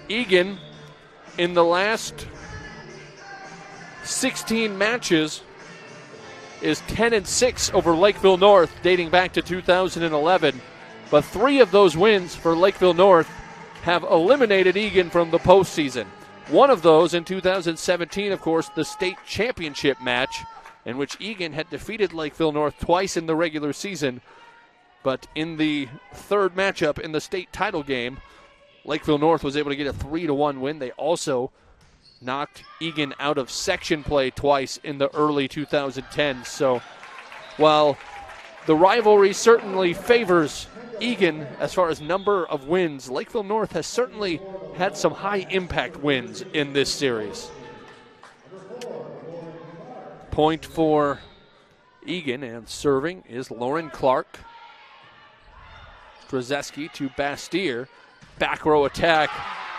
Egan, in the last 16 matches, is 10-6 over Lakeville North, dating back to 2011. But 3 of those wins for Lakeville North have eliminated Egan from the postseason. One of those in 2017, of course, the state championship match, in which Egan had defeated Lakeville North twice in the regular season. But in the third matchup in the state title game, Lakeville North was able to get a 3-1 win. They also knocked Egan out of section play twice in the early 2010s. So while the rivalry certainly favors Egan as far as number of wins, Lakeville North has certainly had some high-impact wins in this series. Point for Egan, and serving is Lauren Clark. Strzeski to Bastier. Back row attack,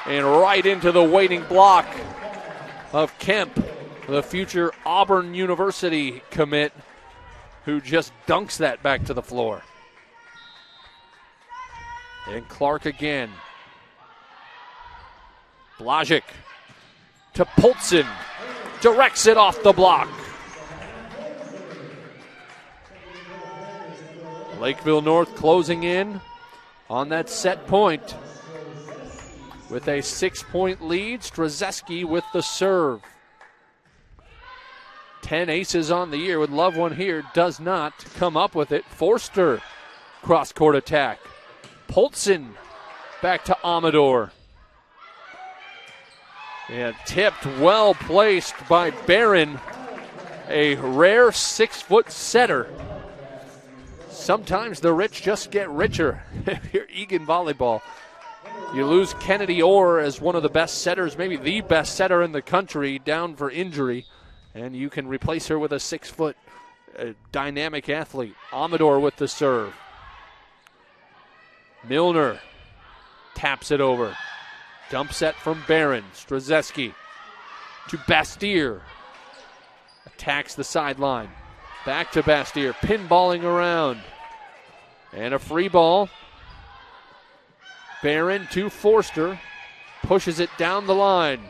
and right into the waiting block of Kemp, the future Auburn University commit, who just dunks that back to the floor. And Clark again. Blažic to Polson. Directs it off the block. Lakeville North closing in on that set point with a 6-point lead. Strzeski with the serve. 10 aces on the year. Would love one here. Does not come up with it. Forster, cross-court attack. Polson back to Amador. And tipped, well placed by Barron. A rare 6-foot setter. Sometimes the rich just get richer. Here, Egan volleyball. You lose Kennedy Orr as one of the best setters, maybe the best setter in the country, down for injury. And you can replace her with a 6-foot dynamic athlete. Amador with the serve. Milner taps it over. Dump set from Barron. Strzeski to Bastier. Attacks the sideline. Back to Bastier. Pinballing around. And a free ball. Barron to Forster. Pushes it down the line.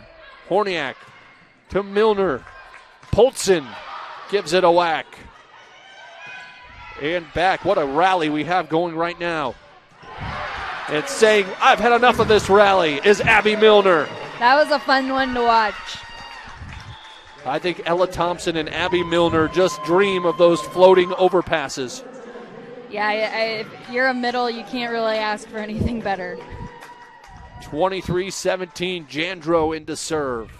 Horniak to Milner. Polson gives it a whack. And back. What a rally we have going right now. And saying, I've had enough of this rally, is Abby Milner. That was a fun one to watch. I think Ella Thompson and Abby Milner just dream of those floating overpasses. Yeah, if you're a middle, you can't really ask for anything better. 23-17, Jandro into serve.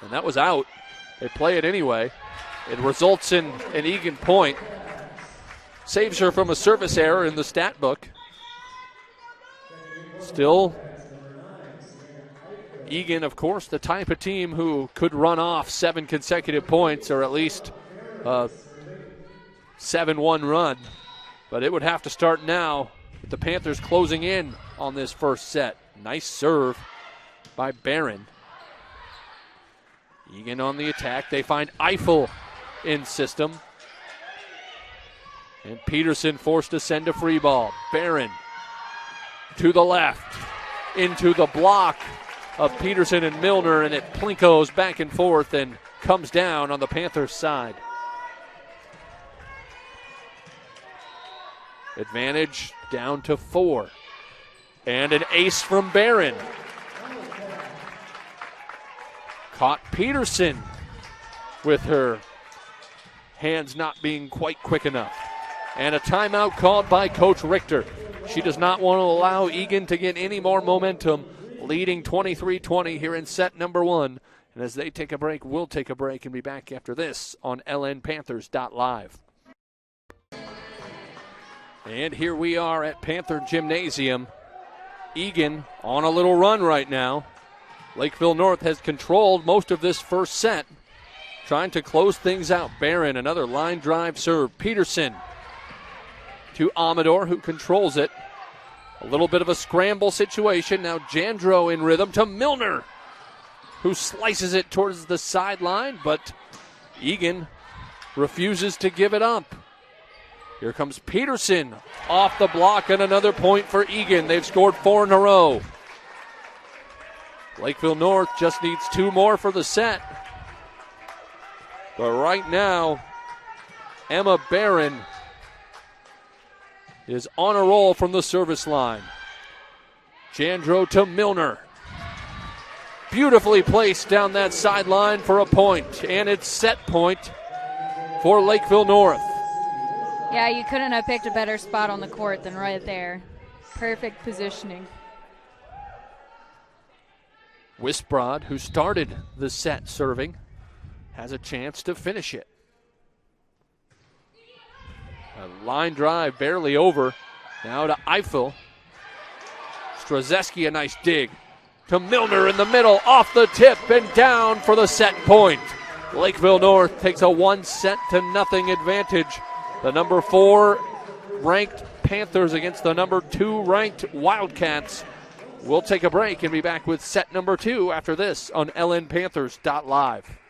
And that was out. They play it anyway. It results in an Egan point. Saves her from a service error in the stat book. Still, Egan, of course, the type of team who could run off 7 consecutive points or at least a 7-1 run. But it would have to start now with the Panthers closing in on this first set. Nice serve by Barron. Egan on the attack. They find Eiffel in system. And Peterson forced to send a free ball. Barron to the left, into the block of Peterson and Milner, and it plinkos back and forth and comes down on the Panthers' side. Advantage down to 4. And an ace from Barron. Caught Peterson with her hands not being quite quick enough. And a timeout called by Coach Richter. She does not want to allow Egan to get any more momentum, leading 23-20 here in set number 1. And as they take a break, we'll take a break and be back after this on lnpanthers.live. And here we are at Panther Gymnasium. Egan on a little run right now. Lakeville North has controlled most of this first set, trying to close things out. Barron, another line drive serve. Peterson to Amador, who controls it. A little bit of a scramble situation. Now Jandro in rhythm to Milner, who slices it towards the sideline, but Egan refuses to give it up. Here comes Peterson off the block, and another point for Egan. They've scored 4 in a row. Lakeville North just needs 2 more for the set. But right now, Emma Barron is on a roll from the service line. Jandro to Milner. Beautifully placed down that sideline for a point, and it's set point for Lakeville North. Yeah, you couldn't have picked a better spot on the court than right there. Perfect positioning. Wisprod, who started the set serving, has a chance to finish it. A line drive barely over. Now to Eiffel. Strazeski, a nice dig. To Milner in the middle, off the tip and down for the set point. Lakeville North takes a 1-0 advantage. The number 4 ranked Panthers against the number 2 ranked Wildcats. We'll take a break and be back with set number 2 after this on lnpanthers.live.